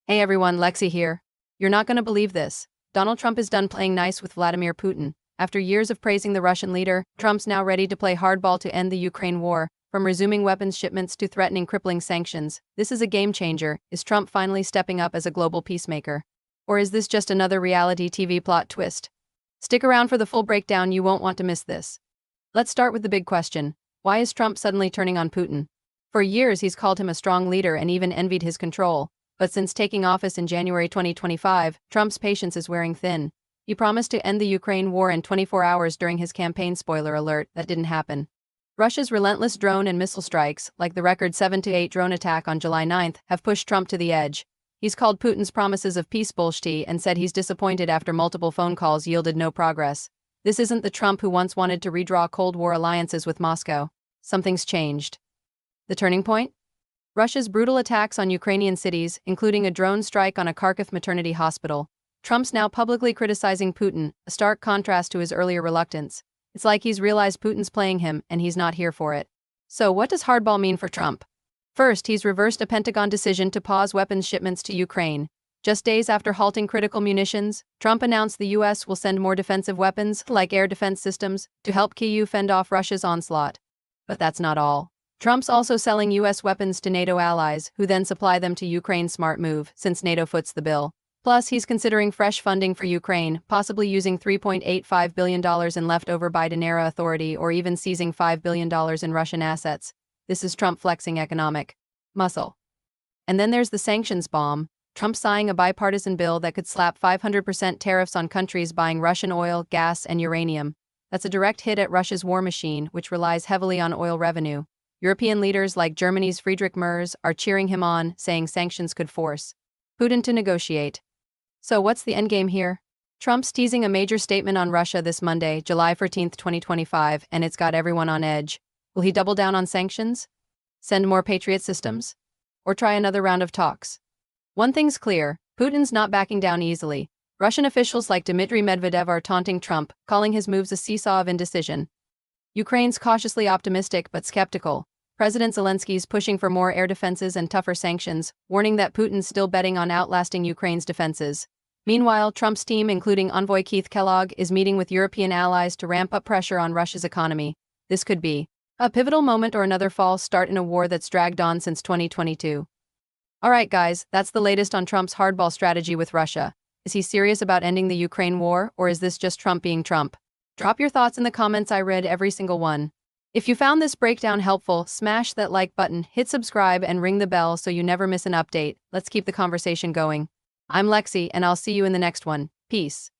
Hey everyone, Lexi here. You're not going to believe this. Donald Trump is done playing nice with Vladimir Putin. After years of praising the Russian leader, Trump's now ready to play hardball to end the Ukraine war, from resuming weapons shipments to threatening crippling sanctions. This is a game changer. Is Trump finally stepping up as a global peacemaker? Or is this just another reality TV plot twist? Stick around for the full breakdown, you won't want to miss this. Let's start with the big question. Why is Trump suddenly turning on Putin? For years he's called him a strong leader and even envied his control. But since taking office in January 2025, Trump's patience is wearing thin. He promised to end the Ukraine war in 24 hours during his campaign. Spoiler alert, that didn't happen. Russia's relentless drone and missile strikes, like the record 7-8 drone attack on July 9th, have pushed Trump to the edge. He's called Putin's promises of peace bullshit and said he's disappointed after multiple phone calls yielded no progress. This isn't the Trump who once wanted to redraw Cold War alliances with Moscow. Something's changed. The turning point? Russia's brutal attacks on Ukrainian cities, including a drone strike on a Kharkiv maternity hospital. Trump's now publicly criticizing Putin, a stark contrast to his earlier reluctance. It's like he's realized Putin's playing him, and he's not here for it. So what does hardball mean for Trump? First, he's reversed a Pentagon decision to pause weapons shipments to Ukraine. Just days after halting critical munitions, Trump announced the U.S. will send more defensive weapons, like air defense systems, to help Kyiv fend off Russia's onslaught. But that's not all. Trump's also selling U.S. weapons to NATO allies, who then supply them to Ukraine. Smart move, since NATO foots the bill. Plus, he's considering fresh funding for Ukraine, possibly using $3.85 billion in leftover Biden-era authority or even seizing $5 billion in Russian assets. This is Trump flexing economic muscle. And then there's the sanctions bomb. Trump signing a bipartisan bill that could slap 500% tariffs on countries buying Russian oil, gas, and uranium. That's a direct hit at Russia's war machine, which relies heavily on oil revenue. European leaders like Germany's Friedrich Merz are cheering him on, saying sanctions could force Putin to negotiate. So what's the endgame here? Trump's teasing a major statement on Russia this Monday, July 14, 2025, and it's got everyone on edge. Will he double down on sanctions? Send more Patriot systems? Or try another round of talks? One thing's clear, Putin's not backing down easily. Russian officials like Dmitry Medvedev are taunting Trump, calling his moves a seesaw of indecision. Ukraine's cautiously optimistic but skeptical. President Zelensky's pushing for more air defenses and tougher sanctions, warning that Putin's still betting on outlasting Ukraine's defenses. Meanwhile, Trump's team, including envoy Keith Kellogg, is meeting with European allies to ramp up pressure on Russia's economy. This could be a pivotal moment or another false start in a war that's dragged on since 2022. Alright guys, that's the latest on Trump's hardball strategy with Russia. Is he serious about ending the Ukraine war, or is this just Trump being Trump? Drop your thoughts in the comments, I read every single one. If you found this breakdown helpful, smash that like button, hit subscribe, and ring the bell so you never miss an update. Let's keep the conversation going. I'm Lexi, and I'll see you in the next one. Peace.